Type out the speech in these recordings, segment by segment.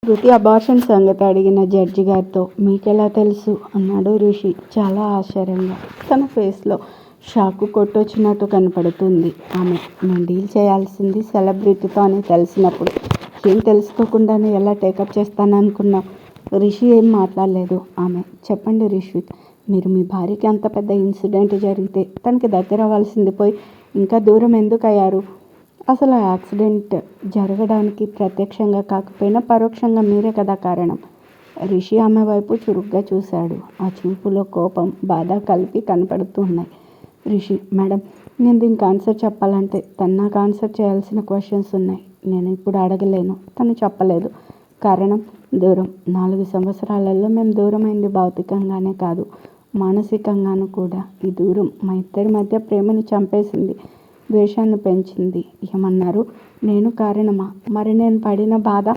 కృతి abortion సంగతి అడిగిన judge గారితో మీకెలా తెలుసు అన్నాడు రిషి చాలా ఆశ్చర్యంగా. తన ఫేస్లో షాకు కొట్టొచ్చినట్టు కనపడుతుంది ఆమె. నేను డీల్ చేయాల్సింది సెలబ్రిటీతో అని తెలిసినప్పుడు ఏం తెలుసుకోకుండానే ఎలా టేకప్ చేస్తాననుకున్నావు? రిషి ఏం మాట్లాడలేదు. ఆమె చెప్పండి రిషిత్, మీరు మీ భార్యకి అంత పెద్ద ఇన్సిడెంట్ జరిగితే తనకి దగ్గర అవ్వాల్సింది పోయి ఇంకా దూరం ఎందుకు అయ్యారు? అసలు ఆ యాక్సిడెంట్ జరగడానికి ప్రత్యక్షంగా కాకపోయినా పరోక్షంగా మీరే కదా కారణం. రిషి ఆమె వైపు చురుగ్గా చూశాడు. ఆ చూపులో కోపం, బాధ కలిపి కనపడుతున్నాయి. రిషి మేడం, నేను దీనికి ఆన్సర్ చెప్పాలంటే తను నాకు ఆన్సర్ చేయాల్సిన క్వశ్చన్స్ ఉన్నాయి. నేను ఇప్పుడు అడగలేను. తను చెప్పలేదు. కారణం దూరం. 4 సంవత్సరాలలో మేము దూరమైంది భౌతికంగానే కాదు, మానసికంగాను కూడా. ఈ దూరం మా ఇద్దరి మధ్య ప్రేమని చంపేసింది, ద్వేషాన్ని పెంచింది. ఏమన్నారు? నేను కారణమా? మరి నేను పడిన బాధ?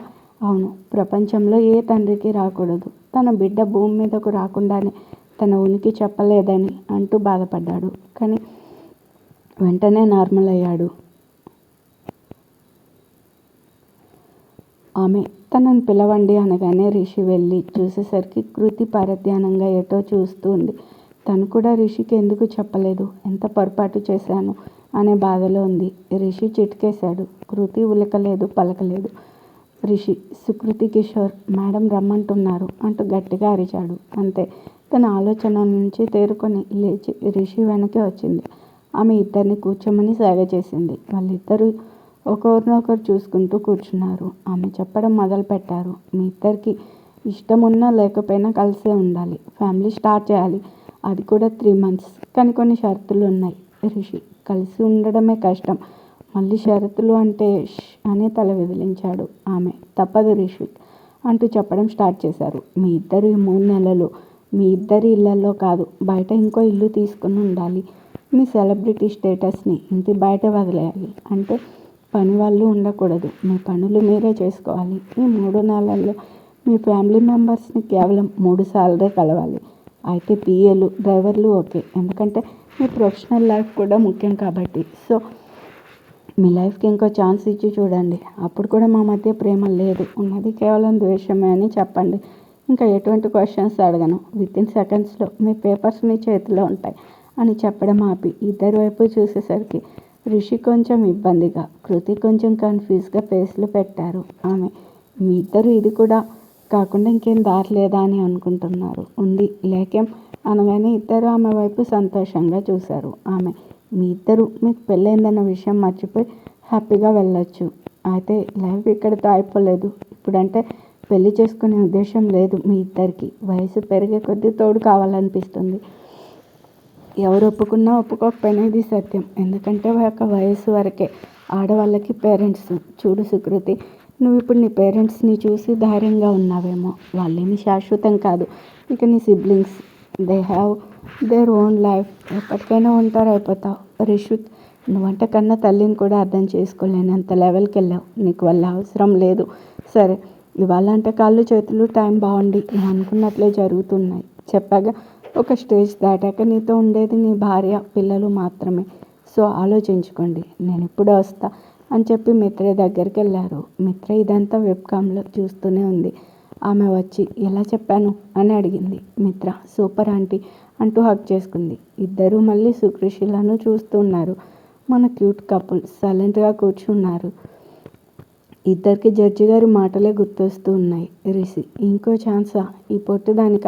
అవును. ప్రపంచంలో ఏ తండ్రికి రాకూడదు. తన బిడ్డ భూమి మీదకు రాకుండానే తన ఉనికి చెప్పలేదని అంటూ బాధపడ్డాడు. కానీ వెంటనే నార్మల్ అయ్యాడు. ఆమె తనని పిలవండి అనగానే రిషి వెళ్ళి చూసేసరికి కృతి పరధ్యానంగా ఎటో చూస్తుంది. తను కూడా రిషికి ఎందుకు చెప్పలేదు, ఎంత పొరపాటు చేశాను అనే బాధలో ఉంది. రిషి చిటికేశాడు. కృతి ఉలకలేదు, పలకలేదు. రిషి సుకృతి కిషోర్ మేడం రమ్మంటున్నారు అంటూ గట్టిగా అరిచాడు. అంతే. తన ఆలోచన నుంచి తేరుకొని లేచి రిషి వెనకే వచ్చింది. ఆమె ఇద్దరిని కూర్చోమని సేవ చేసింది. వాళ్ళిద్దరూ ఒకరినొకరు చూసుకుంటూ కూర్చున్నారు. ఆమె చెప్పడం మొదలుపెట్టారు. మీ ఇద్దరికి ఇష్టం ఉన్నా లేకపోయినా కలిసే ఉండాలి. ఫ్యామిలీ స్టార్ట్ చేయాలి. అది కూడా 3 months. కానీ కొన్ని షరతులు ఉన్నాయి. రిషి కలిసి ఉండడమే కష్టం, మళ్ళీ షరతులు అంటే అని తల విదిలించాడు. ఆమె తప్పదు రిషి అంటూ చెప్పడం స్టార్ట్ చేశారు. మీ ఇద్దరు ఈ 3 నెలలు మీ ఇద్దరి ఇళ్లలో కాదు, బయట ఇంకో ఇల్లు తీసుకుని ఉండాలి. మీ సెలబ్రిటీ స్టేటస్ని ఇంటి బయట వదిలేయాలి. అంటే పని వాళ్ళు ఉండకూడదు. మీ పనులు మీరే చేసుకోవాలి. ఈ 3 నెలల్లో మీ ఫ్యామిలీ మెంబర్స్ని కేవలం 3 సార్లే కలవాలి. అయితే పిఏలు, డ్రైవర్లు ఓకే, ఎందుకంటే మీ ప్రొఫెషనల్ లైఫ్ కూడా ముఖ్యం కాబట్టి. సో మీ లైఫ్కి ఇంకో ఛాన్స్ ఇచ్చి చూడండి. అప్పుడు కూడా మా మధ్య ప్రేమ లేదు, ఉన్నది కేవలం ద్వేషమే అని చెప్పండి. ఇంకా ఎటువంటి క్వశ్చన్స్ అడగను. వితిన్ సెకండ్స్లో మీ పేపర్స్ మీ చేతిలో ఉంటాయి అని చెప్పడం ఆపి ఇద్దరి వైపు చూసేసరికి రిషి కొంచెం ఇబ్బందిగా, కృతి కొంచెం కన్ఫ్యూజ్గా ఫేస్లు పెట్టారు. ఆమె మీ ఇద్దరు ఇది కూడా కాకుండా ఇంకేం దారి లేదా అని అనుకుంటున్నారు. ఉంది, లేకేం అనగానే ఇద్దరు ఆమె వైపు సంతోషంగా చూశారు. ఆమె మీ ఇద్దరు మీకు పెళ్ళైందన్న విషయం మర్చిపోయి హ్యాపీగా వెళ్ళొచ్చు. అయితే లైఫ్ ఇక్కడితో అయిపోలేదు. ఇప్పుడంటే పెళ్లి చేసుకునే ఉద్దేశం లేదు మీ ఇద్దరికి. వయసు పెరిగే కొద్దీ తోడు కావాలనిపిస్తుంది. ఎవరు ఒప్పుకున్నా ఒప్పుకోకపోయినా ఇది సత్యం. ఎందుకంటే ఒక వయసు వరకే ఆడవాళ్ళకి పేరెంట్స్. చూడు సుకృతి, నువ్వు ఇప్పుడు నీ పేరెంట్స్ని చూసి ధైర్యంగా ఉన్నావేమో. వాళ్ళేమి శాశ్వతం కాదు. ఇక నీ siblings, they have their own life. ఎప్పటికైనా ఉంటారు, అయిపోతావు. రిషిత్, నువ్వంటే కన్నా తల్లిని కూడా అర్థం చేసుకోలేనంత లెవెల్కి వెళ్ళావు. నీకు వాళ్ళ అవసరం లేదు. సరే, ఇవాళ అంటే కాళ్ళు చేతులు టైం బాగుండి నువ్వు అనుకున్నట్లే జరుగుతున్నాయి. చెప్పాగా, ఒక స్టేజ్ దాటాక నీతో ఉండేది నీ భార్య, పిల్లలు మాత్రమే. సో ఆలోచించుకోండి. నేను ఇప్పుడే వస్తా అని చెప్పి మిత్ర దగ్గరికి వెళ్ళారు. మిత్ర ఇదంతా వెబ్కామ్లో చూస్తూనే ఉంది. ఆమె వచ్చి ఎలా చెప్పాను అని అడిగింది. మిత్ర సూపర్ ఆంటీ అంటూ హక్ చేసుకుంది. ఇద్దరూ మళ్ళీ సుకృషిలను చూస్తున్నారు. మన క్యూట్ కపుల్ సైలెంట్గా కూర్చున్నారు. ఇద్దరికి జడ్జి గారి మాటలే గుర్తొస్తూ ఉన్నాయి. రిషి ఇంకో ఛాన్సా? ఈ పొట్టుదానిక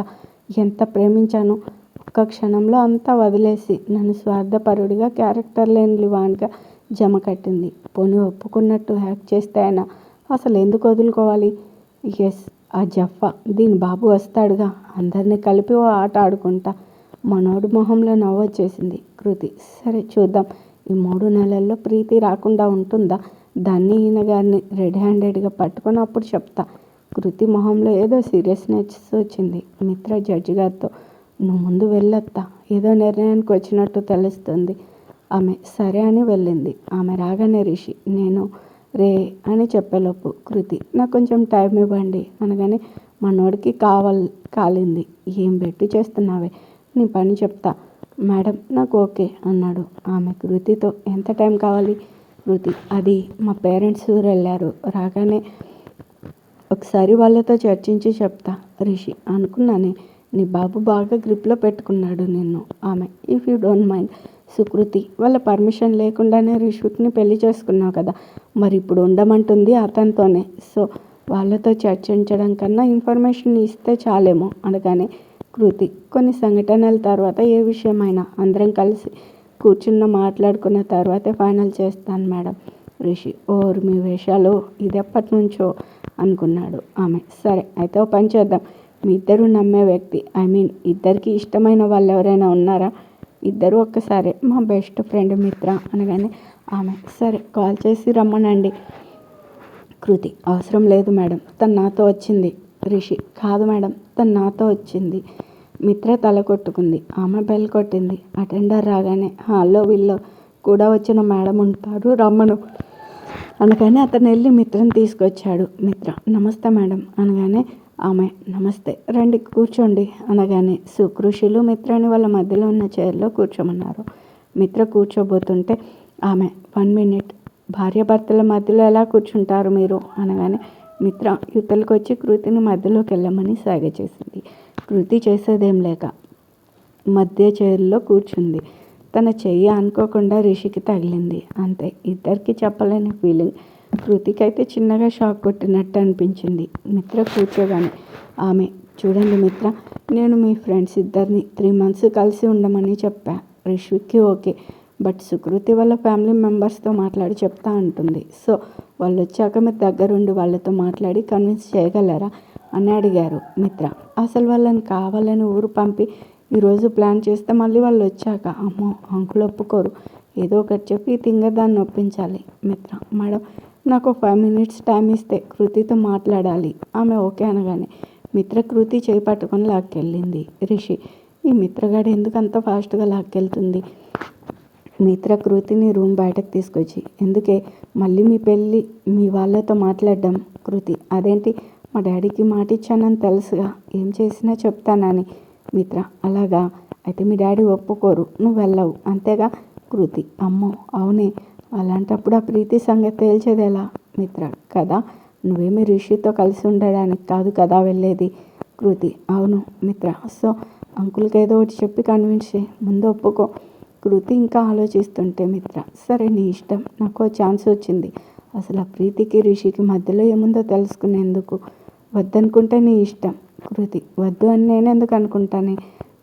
ఎంత ప్రేమించాను. ఒక్క క్షణంలో అంతా వదిలేసి నన్ను స్వార్థపరుడిగా, క్యారెక్టర్ లేని లివాన్గా జమ కట్టింది. పోనీ ఒప్పుకున్నట్టు హ్యాక్ చేస్తే అయినా అసలు ఎందుకు వదులుకోవాలి? ఎస్, ఆ జఫా దీని బాబు వస్తాడుగా, అందరినీ కలిపి ఓ ఆట ఆడుకుంటా. మనోడు మొహంలో నవ్వొచ్చేసింది. కృతి సరే చూద్దాం. ఈ 3 నెలల్లో ప్రీతి రాకుండా ఉంటుందా? దాన్ని ఈయన గారిని రెడ్ హ్యాండెడ్గా పట్టుకొని అప్పుడు చెప్తా. కృతి మొహంలో ఏదో సీరియస్నెస్ వచ్చింది. మిత్ర జడ్జి గారితో నువ్వు ముందు వెళ్ళొత్తా, ఏదో నిర్ణయానికి వచ్చినట్టు తెలుస్తుంది. ఆమె సరే అని వెళ్ళింది. ఆమె రాగానే రిషి నేను రే అని చెప్పేలోపు కృతి నాకు కొంచెం టైం ఇవ్వండి అనగానే మనోడికి కాలింది. ఏం బెట్టి చేస్తున్నావే, నీ పని చెప్తా. మేడం నాకు ఓకే అన్నాడు. ఆమె కృతితో ఎంత టైం కావాలి? కృతి అది మా పేరెంట్స్ ఊరు వెళ్ళారు, రాగానే ఒకసారి వాళ్ళతో చర్చించి చెప్తా రిషి. అనుకున్నానే, నీ బాబు బాగా గ్రిప్లో పెట్టుకున్నాడు నిన్ను. ఆమె, if you don't mind. Sukriti, వాళ్ళ పర్మిషన్ లేకుండానే రిషిక్ని పెళ్లి చేసుకున్నావు కదా, మరి ఇప్పుడు ఉండమంటుంది అతనితోనే. సో వాళ్ళతో చర్చించడం కన్నా ఇన్ఫర్మేషన్ ఇస్తే చాలేమో అనగానే కృతి, కొన్ని సంఘటనల తర్వాత ఏ విషయమైనా అందరం కలిసి మాట్లాడుకున్న తర్వాతే ఫైనల్ చేస్తాను మేడం. రిషి, ఓర్ మీ వేషాలు ఇది ఎప్పటి నుంచో అనుకున్నాడు. ఆమె, సరే అయితే ఓ పని చేద్దాం. మీ ఇద్దరు నమ్మే వ్యక్తి, ఐ మీన్ ఇద్దరికి ఇష్టమైన వాళ్ళు ఎవరైనా ఉన్నారా? ఇద్దరు ఒక్కసారి, మా బెస్ట్ ఫ్రెండ్ మిత్ర అనగానే ఆమె, సరే కాల్ చేసి రమ్మనండి. కృతి, అవసరం లేదు మేడం, తను నాతో వచ్చింది. రిషి, కాదు మేడం, తను నాతో వచ్చింది. మిత్ర తల కొట్టుకుంది. ఆమె బెల్ కొట్టింది. అటెండర్ రాగానే, హాల్లో వీళ్ళు కూడా వచ్చిన మేడం ఉంటారు, రమ్మను అనగానే అతను వెళ్ళి మిత్రని తీసుకొచ్చాడు. మిత్ర, నమస్తే మేడం అనగానే ఆమె, నమస్తే, రండి కూర్చోండి అనగానే సుకృషులు మిత్రని వాళ్ళ మధ్యలో ఉన్న చైర్లో కూర్చోమన్నారు. మిత్ర కూర్చోబోతుంటే ఆమె, 1 minute, భార్యాభర్తల మధ్యలో ఎలా కూర్చుంటారు మీరు అనగానే మిత్ర యువతలకు వచ్చి కృతిని మధ్యలోకి వెళ్ళమని సాగ చేసింది. కృతి చేసేదేం లేక మధ్య చైర్లో కూర్చుంది. తన చెయ్యి అనుకోకుండా రిషికి తగిలింది. అంతే, ఇద్దరికి చెప్పలేని ఫీలింగ్. కృతికి అయితే చిన్నగా షాక్ కొట్టినట్టు అనిపించింది. మిత్ర కూర్చోగానే ఆమె, చూడండి మిత్ర, నేను మీ ఫ్రెండ్స్ ఇద్దరిని 3 months కలిసి ఉండమని చెప్పా. రిషికి ఓకే, బట్ సుకృతి వాళ్ళ ఫ్యామిలీ మెంబర్స్తో మాట్లాడి చెప్తా అంటుంది. సో వాళ్ళు వచ్చాక మీరు దగ్గరుండి వాళ్ళతో మాట్లాడి కన్విన్స్ చేయగలరా అని అడిగారు. మిత్ర, అసలు వాళ్ళని కావాలని ఊరు పంపి ఈరోజు ప్లాన్ చేస్తే మళ్ళీ వాళ్ళు వచ్చాక అమ్మో అంకులు ఒప్పుకోరు, ఏదో ఒకటి చెప్పి తింగదాన్ని ఒప్పించాలి. మిత్ర, మేడం నాకు 5 minutes టైం ఇస్తే కృతితో మాట్లాడాలి. ఆమె ఓకే అనగానే మిత్ర కృతి చేయి పట్టుకొని లాక్కెళ్ళింది. రిషి, ఈ మిత్రగాడు ఎందుకు అంత ఫాస్ట్గా లాక్కెళ్తుంది? మిత్ర కృతిని రూమ్ బయటకు తీసుకొచ్చి, ఎందుకే మళ్ళీ మీ పెళ్ళి మీ వాళ్ళతో మాట్లాడడం? కృతి, అదేంటి, మా డాడీకి మాట ఇచ్చానని తెలుసుగా, ఏం చేసినా చెప్తానని. మిత్ర, అలాగా, అయితే మీ డాడీ ఒప్పుకోరు, నువ్వు వెళ్ళవు అంతేగా. కృతి, అమ్మో అవునే, అలాంటప్పుడు ఆ ప్రీతి సంగతి తేల్చేదేలా? మిత్ర, కదా, నువ్వేమి రిషితో కలిసి ఉండడానికి కాదు కదా వెళ్ళేది. కృతి, అవును మిత్ర, సో అంకుల్కి ఏదో ఒకటి చెప్పి కన్విన్స్ చేయి, ముందు ఒప్పుకో. కృతి ఇంకా ఆలోచిస్తుంటే మిత్ర, సరే నీ ఇష్టం, నాకు ఛాన్స్ వచ్చింది. అసలు ఆ ప్రీతికి రిషికి మధ్యలో ఏముందో తెలుసుకునేందుకు. వద్దనుకుంటే నీ ఇష్టం. కృతి, వద్దు అని నేను ఎందుకు అనుకుంటానే,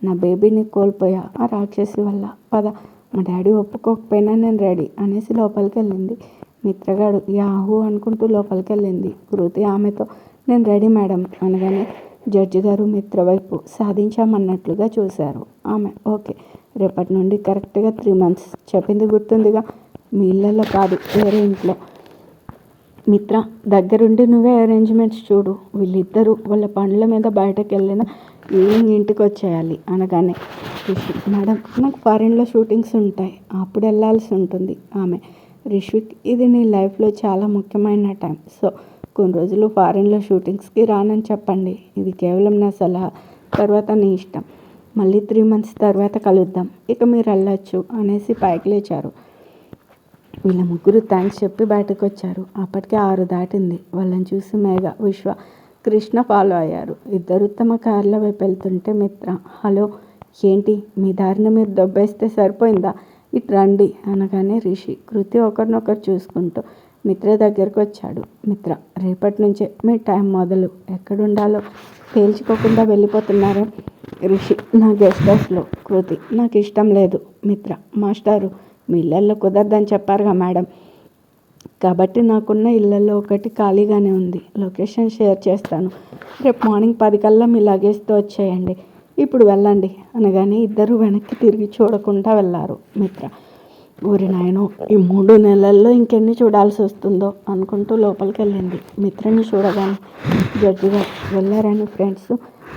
నా బేబీని కోల్పోయా ఆ రాక్షసి వల్ల. పద, మా డాడీ ఒప్పుకోకపోయినా నేను రెడీ అనేసి లోపలికి వెళ్ళింది. మిత్రగాడు యాహూ అనుకుంటూ లోపలికి వెళ్ళింది. కృతి ఆమెతో, నేను రెడీ మేడం అనగానే జడ్జి గారు మిత్ర వైపు సాధించామన్నట్లుగా చూశారు. ఆమె, ఓకే, రేపటి నుండి కరెక్ట్గా 3 months, చెప్పింది గుర్తుందిగా, మీ ఇళ్ళల్లో కాదు వేరే ఇంట్లో. మిత్ర, దగ్గరుండి నువ్వే అరేంజ్మెంట్స్ చూడు, వీళ్ళిద్దరూ వాళ్ళ పనుల మీద బయటకు వెళ్ళిన ఈవినింగ్ ఇంటికి వచ్చేయాలి అనగానే రిషిక్, మేడం నాకు ఫారిన్లో షూటింగ్స్ ఉంటాయి, అప్పుడు వెళ్ళాల్సి ఉంటుంది. ఆమె, రిషిక్, ఇది నీ లైఫ్లో చాలా ముఖ్యమైన టైం, సో కొన్ని రోజులు ఫారిన్లో షూటింగ్స్కి రానని చెప్పండి. ఇది కేవలం నా సలహా, తర్వాత నీ ఇష్టం. మళ్ళీ 3 months తర్వాత కలుద్దాం, ఇక మీరు వెళ్ళొచ్చు అనేసి పైకి లేచారు. వీళ్ళ ముగ్గురు థ్యాంక్స్ చెప్పి బయటకు వచ్చారు. అప్పటికే 6 దాటింది. వాళ్ళని చూసి మేఘ, విశ్వ, కృష్ణ ఫాలో అయ్యారు. ఇద్దరు తమ కార్ల వైపు వెళ్తుంటే మిత్ర, హలో ఏంటి మీ దారిన మీరు దొబ్బేస్తే సరిపోయిందా, ఇటు రండి అనగానే రిషి, కృతి ఒకరినొకరు చూసుకుంటూ మిత్ర దగ్గరకు వచ్చాడు. మిత్ర, రేపటి నుంచే మీ టైం మొదలు, ఎక్కడుండాలో తేల్చుకోకుండా వెళ్ళిపోతున్నారే. రిషి, నా గెస్ట్ హౌస్లో. కృతి, నాకు ఇష్టం లేదు. మిత్ర, మాస్టారు మీ ఇళ్ళల్లో కుదరదని చెప్పారుగా మేడం, కాబట్టి నాకున్న ఇళ్ళల్లో ఒకటి ఖాళీగానే ఉంది, లొకేషన్ షేర్ చేస్తాను, రేపు మార్నింగ్ 10 కల్లా మీ లగేజ్తో వచ్చేయండి, ఇప్పుడు వెళ్ళండి అనగానే ఇద్దరు వెనక్కి తిరిగి చూడకుండా వెళ్ళారు. మిత్ర, ఊరి నాయనో, ఈ 3 నెలల్లో ఇంకెన్ని చూడాల్సి వస్తుందో అనుకుంటూ లోపలికి వెళ్ళింది. మిత్రని చూడగానే జడ్జిగా, వెళ్ళారని ఫ్రెండ్స్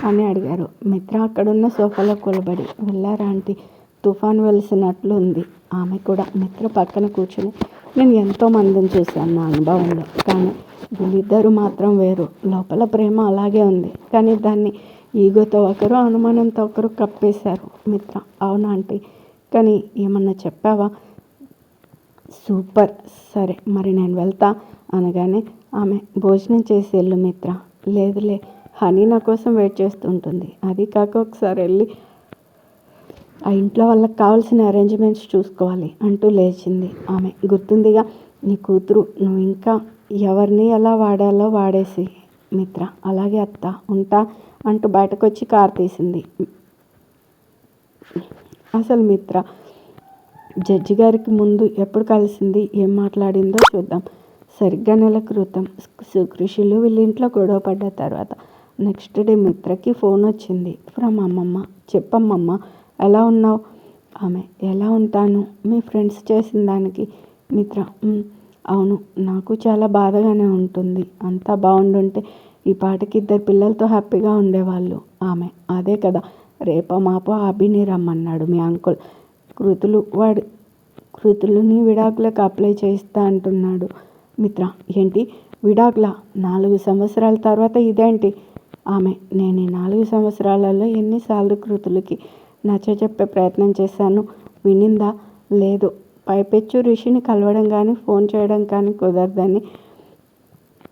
అని అడిగారు. మిత్ర అక్కడున్న సోఫాలో కూలబడి, వెళ్ళారా ఆంటీ, తుఫాన్ వెలిసినట్లు ఉంది. ఆమె కూడా మిత్ర పక్కన కూర్చుని, నేను ఎంతో మందిని చూశాను నా అనుభవంలో, కానీ వీళ్ళిద్దరూ మాత్రం వేరు, లోపల ప్రేమ అలాగే ఉంది, కానీ దాన్ని ఈగోతో ఒకరు అనుమానంతో ఒకరు కప్పేశారు. మిత్ర, అవునా ఆంటీ, కానీ ఏమన్నా చెప్పావా? సూపర్, సరే మరి నేను వెళ్తా అనగానే ఆమె భోజనం చేసి వెళ్ళు మిత్ర. లేదులే, హనీ నా కోసం వెయిట్ చేస్తుంటుంది. అది కాక ఒకసారి వెళ్ళి ఆ ఇంట్లో వాళ్ళకి కావాల్సిన అరేంజ్మెంట్స్ చూసుకోవాలి అంటూ లేచింది. ఆమె గుర్తుందిగా నీ కూతురు, నువ్వు ఇంకా ఎవరిని ఎలా వాడాలో వాడేసి మిత్ర. అలాగే అత్త, ఉంటా అంటూ బయటకు వచ్చి కారు తీసింది. అసలు మిత్ర జడ్జి గారికి ముందు ఎప్పుడు కలిసింది, ఏం మాట్లాడిందో చూద్దాం. సరిగ్గా నెల క్రితం సుకృషిలు వీళ్ళింట్లో గొడవ పడ్డ తర్వాత నెక్స్ట్ డే మిత్రకి ఫోన్ వచ్చింది ఫ్రమ్ అమ్మమ్మ. చెప్పమ్మమ్మ, ఎలా ఉన్నావు? ఆమె, ఎలా ఉంటాను, మీ ఫ్రెండ్స్ చేసిన దానికి. మిత్ర, అవును, నాకు చాలా బాధగానే ఉంటుంది. అంతా బాగుండుంటే ఈ పాటికి 2 పిల్లలతో హ్యాపీగా ఉండేవాళ్ళు. ఆమె, అదే కదా, రేపో మాపో అభిని రమ్మన్నాడు మీ అంకుల్. కృతులని విడాకులకు అప్లై చేయిస్తా అంటున్నాడు. మిత్ర, ఏంటి విడాకుల? 4 సంవత్సరాల తర్వాత ఇదేంటి? ఆమె, నేను ఈ 4 సంవత్సరాలలో ఎన్నిసార్లు కృతులకి నచ్చజెప్పే ప్రయత్నం చేశాను, వినిందా? లేదు. పైపెచ్చు రిషిని కలవడం కానీ ఫోన్ చేయడం కానీ కుదరదని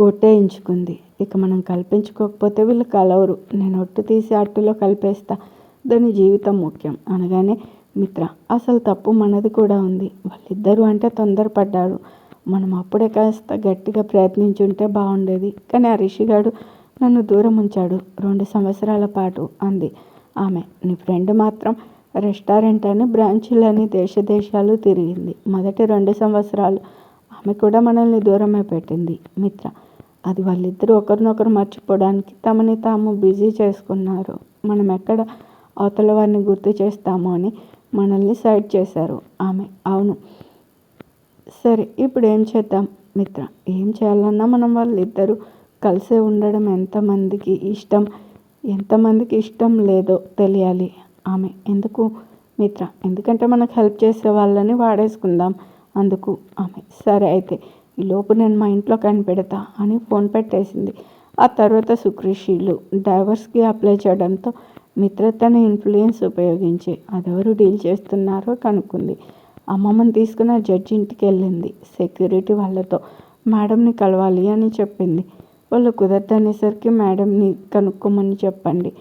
ఒట్టేయించుకుంది. ఇక మనం కల్పించుకోకపోతే వీళ్ళు కలవరు. నేను ఒట్టు తీసి అట్టులో కలిపేస్తా. దాని జీవితం ముఖ్యం అనగానే మిత్ర, అసలు తప్పు మనది కూడా ఉంది. వాళ్ళిద్దరూ అంటే తొందరపడ్డాడు. మనం అప్పుడే కాస్త గట్టిగా ప్రయత్నించుంటే బాగుండేది. కానీ ఆ రిషిగాడు నన్ను దూరం ఉంచాడు 2 సంవత్సరాల పాటు అంది. ఆమె, నీ ఫ్రెండ్ మాత్రం రెస్టారెంట్ అని బ్రాంచులని దేశాలు తిరిగింది. మొదటి 2 సంవత్సరాలు ఆమె కూడా మనల్ని దూరమే పెట్టింది. మిత్ర, అది వాళ్ళిద్దరూ ఒకరినొకరు మర్చిపోవడానికి తమని తాము బిజీ చేసుకున్నారు. మనం ఎక్కడ అవతల వారిని గుర్తు చేస్తామో అని మనల్ని సైడ్ చేశారు. ఆమె, అవును, సరే ఇప్పుడు ఏం చేద్దాం? మిత్ర, ఏం చేయాలన్నా మనం వాళ్ళిద్దరూ కలిసే ఉండడం ఎంతమందికి ఇష్టం లేదో తెలియాలి. ఆమె, ఎందుకు? మిత్ర, ఎందుకంటే మనకు హెల్ప్ చేసే వాళ్ళని వాడేసుకుందాం అందుకు. ఆమె, సరే అయితే ఈలోపు నేను మా ఇంట్లో కనిపెడతా అని ఫోన్ పెట్టేసింది. ఆ తర్వాత సుకృషిలు డైవర్స్కి అప్లై చేయడంతో మిత్ర తన ఇన్ఫ్లుయెన్స్ ఉపయోగించి అదెవరు డీల్ చేస్తున్నారో కనుక్కుంది. అమ్మమ్మని తీసుకుని జడ్జి ఇంటికి వెళ్ళింది. సెక్యూరిటీ వాళ్ళతో మేడంని కలవాలి అని చెప్పింది. వాళ్ళు కుదరదనేసరికి మేడంని కనుక్కోమని చెప్పండి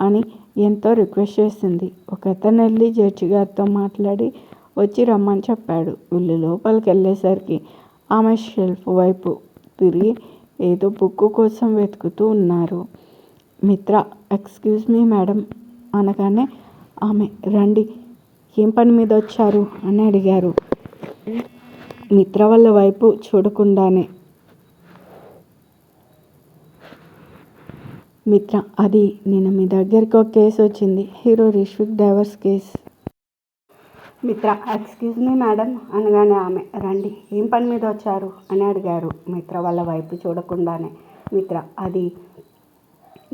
అని ఎంతో రిక్వెస్ట్ చేసింది. ఒకతను వెళ్ళి జడ్జి గారితో మాట్లాడి వచ్చి రమ్మని చెప్పాడు. వీళ్ళు లోపలికి వెళ్ళేసరికి ఆమె షెల్ఫ్ వైపు తిరిగి ఏదో బుక్ కోసం వెతుకుతూ ఉన్నారు. మిత్ర, ఎక్స్క్యూజ్ మీ మేడం అనగానే ఆమె, రండి, ఏం పని మీద వచ్చారు అని అడిగారు. మిత్ర వాళ్ళ వైపు చూడకుండానే, మిత్ర, అది నిన్న మీ దగ్గరికి ఒక కేసు వచ్చింది, హీరో రిషిక్ డైవర్స్ కేసు. మిత్ర, ఎక్స్క్యూజ్ మీ మేడం అనగానే ఆమె, రండి, ఏం పని మీద వచ్చారు అని అడిగారు. మిత్ర వాళ్ళ వైపు చూడకుండానే, మిత్ర, అది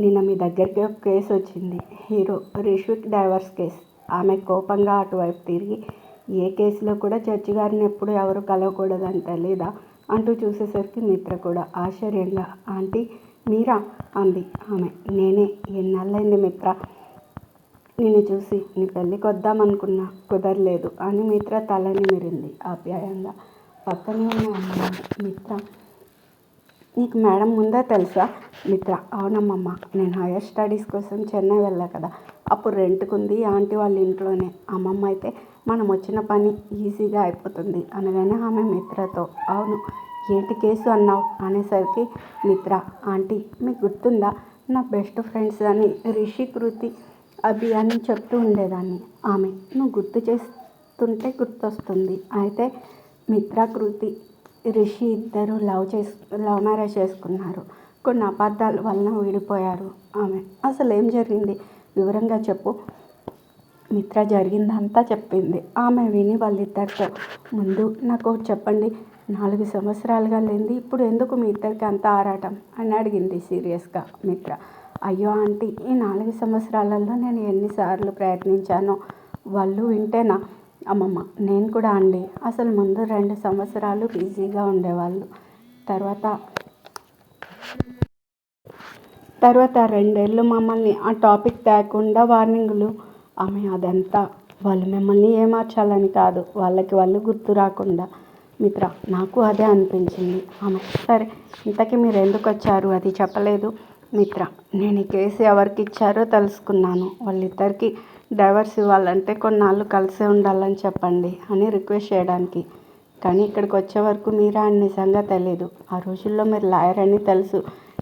నిన్న మీ దగ్గరికి ఒక కేసు వచ్చింది, హీరో రిషిక్ డైవర్స్ కేసు. ఆమె కోపంగా అటువైపు తిరిగి, ఏ కేసులో కూడా జడ్జి గారిని ఎప్పుడు ఎవరు కలవకూడదని తెలీదా అంటూ చూసేసరికి మిత్ర కూడా ఆశ్చర్యంగా, ఆంటీ మీరా అంది. ఆమె, నేనే. ఎన్నాళ్ళైంది మిత్ర నిన్ను చూసి, నీ పెళ్ళికి వద్దామనుకున్నా కుదరలేదు అని మిత్ర తలని మిరింది ఆప్యాయంగా. పక్కనే ఉన్న అమ్మాయి, మిత్ర, నీకు మేడం ముందే తెలుసా? మిత్ర, అవునమ్మమ్మ, నేను హైయర్ స్టడీస్ కోసం చెన్నై వెళ్ళా కదా, అప్పుడు రెంట్కుంది ఆంటీ వాళ్ళ ఇంట్లోనే. అమ్మమ్మ అయితే మనం వచ్చిన పని ఈజీగా అయిపోతుంది అనగానే ఆమె మిత్రతో, అవును, ఏంటి కేసు అన్నావు అనేసరికి మిత్ర, ఆంటీ మీకు గుర్తుందా, నా బెస్ట్ ఫ్రెండ్స్ అని రిషి, కృతి, అభి అని చెప్తూ ఉండేదాన్ని. ఆమె, నువ్వు గుర్తు చేస్తుంటే గుర్తొస్తుంది. అయితే మిత్ర, కృతి, రిషి ఇద్దరు లవ్ మ్యారేజ్ చేసుకున్నారు. కొన్ని అబద్ధాల వలన విడిపోయారు. ఆమె, అసలు ఏం జరిగింది వివరంగా చెప్పు. మిత్ర జరిగిందంతా చెప్పింది. ఆమె విని వాళ్ళిద్దరితో, ముందు నాకు చెప్పండి, 4 సంవత్సరాలుగా లేనిది ఇప్పుడు ఎందుకు మీ ఇద్దరికి అంత ఆరాటం అని అడిగింది సీరియస్గా. మిత్ర, అయ్యో ఆంటీ, ఈ 4 సంవత్సరాలలో నేను ఎన్నిసార్లు ప్రయత్నించానో వాళ్ళు వింటేనా? అమ్మమ్మ, నేను కూడా అండి. అసలు ముందు 2 సంవత్సరాలు బిజీగా ఉండేవాళ్ళు. తర్వాత 2 ఏళ్ళు మమ్మల్ని ఆ టాపిక్ తేకుండా వార్నింగులు. ఆమె, అదంతా వాళ్ళు మిమ్మల్ని ఏమార్చాలని కాదు, వాళ్ళకి వాళ్ళు గుర్తు రాకుండా. మిత్ర, నాకు అదే అనిపించింది. ఆమె, సరే ఇంతకీ మీరు ఎందుకు వచ్చారు అది చెప్పలేదు. మిత్ర, నేను ఈ కేసు ఎవరికి ఇచ్చారో తెలుసుకున్నాను. వాళ్ళిద్దరికీ డైవర్స్ ఇవ్వాలంటే కొన్నాళ్ళు కలిసే ఉండాలని చెప్పండి అని రిక్వెస్ట్ చేయడానికి. కానీ ఇక్కడికి వచ్చే వరకు మీరా అని నిజంగా తెలియదు. ఆ రోజుల్లో మీరు లాయర్ అని తెలుసు.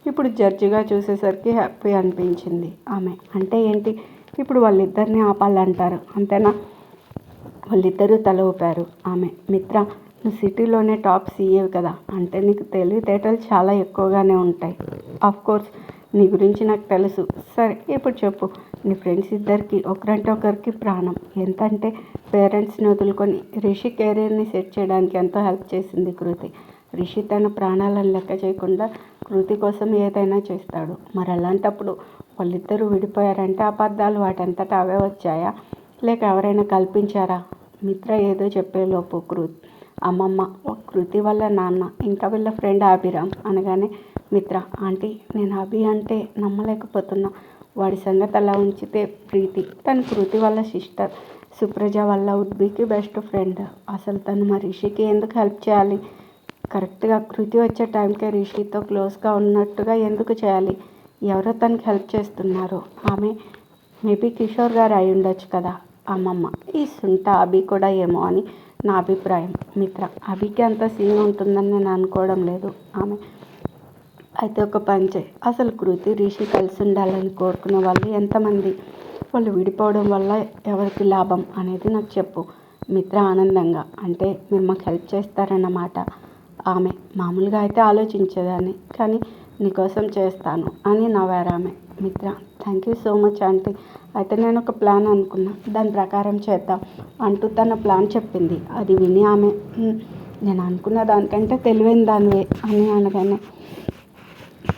ఇప్పుడు జడ్జిగా చూసేసరికి హ్యాపీ అనిపించింది. ఆమె, అంటే ఏంటి? ఇప్పుడు వాళ్ళిద్దరిని ఆపాలంటారు అంతేనా? వాళ్ళిద్దరూ తల ఊపారు. ఆమె, మిత్ర, నువ్వు సిటీలోనే టాప్ సీఏవి కదా, అంటే నీకు తెలివితేటలు చాలా ఎక్కువగానే ఉంటాయి. కోర్స్ నీ గురించి నాకు తెలుసు. సరే ఇప్పుడు చెప్పు. నీ ఫ్రెండ్స్ ఇద్దరికి ఒకరంటే ఒకరికి ప్రాణం. ఎంతంటే పేరెంట్స్ని వదులుకొని రిషి కెరీర్ని సెట్ చేయడానికి ఎంతో హెల్ప్ చేసింది కృతి. రిషి తన ప్రాణాలను లెక్క చేయకుండా కృతి కోసం ఏదైనా చేస్తాడు. మరి అలాంటప్పుడు వాళ్ళిద్దరూ విడిపోయారంటే అబద్ధాలు వాటంతటా అవే వచ్చాయా, లేక ఎవరైనా కల్పించారా? మిత్ర ఏదో చెప్పేలోపు అమ్మమ్మ, కృతి వాళ్ళ నాన్న, ఇంకా వీళ్ళ ఫ్రెండ్ అభిరామ్ అనగానే మిత్ర, ఆంటీ, నేను అభి అంటే నమ్మలేకపోతున్నా. వాడి సంగతి అలా ఉంచితే ప్రీతి తన కృతి వాళ్ళ సిస్టర్, సుప్రజ వాళ్ళ ఉద్బికి బెస్ట్ ఫ్రెండ్. అసలు తను మా రిషికి ఎందుకు హెల్ప్ చేయాలి? కరెక్ట్గా కృతి వచ్చే టైంకే రిషితో క్లోజ్గా ఉన్నట్టుగా ఎందుకు చేయాలి? ఎవరో తనకి హెల్ప్ చేస్తున్నారు. ఆమె మేబీ కిషోర్ గారు అయి ఉండొచ్చు కదా. అమ్మమ్మ, ఈ సుంట అభి కూడా ఏమో అని నా అభిప్రాయం. మిత్ర, అభికి అంత సీన్ ఉంటుందని నేను అనుకోవడం లేదు. ఆమె, అయితే ఒక పని చేయి. అసలు కృతి రిషి కలిసి ఉండాలని కోరుకునే వాళ్ళు ఎంతమంది? వాళ్ళు విడిపోవడం వల్ల ఎవరికి లాభం అనేది నాకు చెప్పు. మిత్ర ఆనందంగా, అంటే మీరు మాకు హెల్ప్ చేస్తారన్నమాట. ఆమె, మామూలుగా అయితే ఆలోచించేదాన్ని, కానీ నీకోసం చేస్తాను అని నవ్వారామె. మిత్ర, thank you so much aunty. అయితే నేను ఒక ప్లాన్ అనుకున్నా, దాని ప్రకారం చేద్దాం అంటూ తన ప్లాన్ చెప్పింది. అది విని ఆమె, నేను అనుకున్న దానికంటే తెలివైన దానివే అని అనగానే,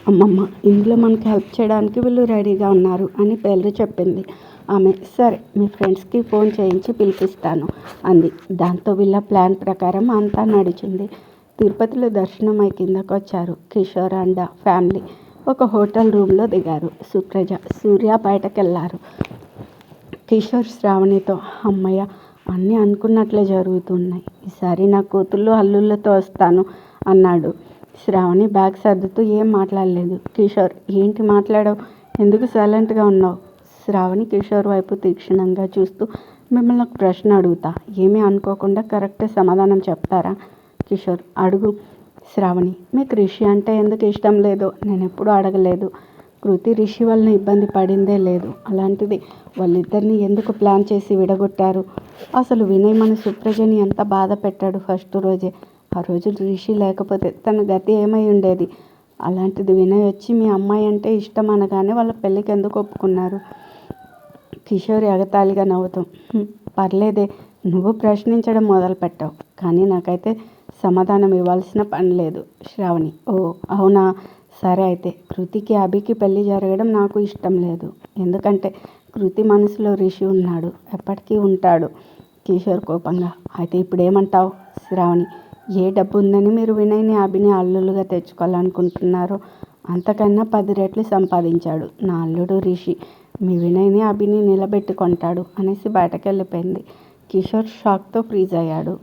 అమ్మమ్మ, ఇందులో మనకు హెల్ప్ చేయడానికి వీళ్ళు రెడీగా ఉన్నారు అని పేర్లు చెప్పింది. ఆమె, సరే మీ ఫ్రెండ్స్కి ఫోన్ చేయించి పిలిపిస్తాను అంది. దాంతో వీళ్ళ ప్లాన్ ప్రకారం అంతా నడిచింది. తిరుపతిలో దర్శనం అయి కిందకు వచ్చారు కిషోర్ అండ్ ఫ్యామిలీ. ఒక హోటల్ రూమ్లో దిగారు. సుప్రజ, సూర్య బయటకెళ్ళారు. కిషోర్ శ్రావణితో, అమ్మయ్య, అన్నీ అనుకున్నట్లే జరుగుతున్నాయి. ఈసారి నా కూతుళ్ళు అల్లుళ్ళతో వస్తాను అన్నాడు. శ్రావణి బ్యాగ్ సర్దుతూ ఏం మాట్లాడలేదు. కిషోర్, ఏంటి మాట్లాడావు? ఎందుకు సైలెంట్గా ఉన్నావు? శ్రావణి కిషోర్ వైపు తీక్షణంగా చూస్తూ, మిమ్మల్ని ఒక ప్రశ్న అడుగుతా, ఏమీ అనుకోకుండా కరెక్ట్ సమాధానం చెప్తారా? కిషోర్, అడుగు. శ్రావణి, మీకు రిషి అంటే ఎందుకు ఇష్టం లేదో నేను ఎప్పుడూ అడగలేదు. కృతి రిషి వలన ఇబ్బంది పడిందే లేదు. అలాంటిది వాళ్ళిద్దరిని ఎందుకు ప్లాన్ చేసి విడగొట్టారు? అసలు వినయ్ మన సుప్రజని ఎంత బాధ పెట్టాడు ఫస్ట్ రోజే. ఆ రోజు రిషి లేకపోతే తన గతి ఏమై ఉండేది? అలాంటిది వినయ్ వచ్చి మీ అమ్మాయి అంటే ఇష్టం అనగానే వాళ్ళ పెళ్ళికి ఎందుకు ఒప్పుకున్నారు? కిషోర్ ఎగతాళిగా నవ్వుతాం, పర్లేదే, నువ్వు ప్రశ్నించడం మొదలుపెట్టావు, కానీ నాకైతే సమాధానం ఇవ్వాల్సిన పని లేదు. శ్రావణి, ఓ అవునా, సరే అయితే కృతికి అభికి పెళ్ళి జరగడం నాకు ఇష్టం లేదు. ఎందుకంటే కృతి మనసులో రిషి ఉన్నాడు, ఎప్పటికీ ఉంటాడు. కిషోర్ కోపంగా, అయితే ఇప్పుడు ఏమంటావు? శ్రావణి, ఏ డబ్బు ఉందని మీరు వినయ్ని అభిని అల్లులుగా తెచ్చుకోవాలనుకుంటున్నారో అంతకన్నా 10 రెట్లు సంపాదించాడు నా అల్లుడు రిషి. మీ వినయ్ని అభిని నిలబెట్టుకుంటాడు అనేసి బయటకు వెళ్ళిపోయింది. కిషోర్ షాక్తో ఫ్రీజ్ అయ్యాడు.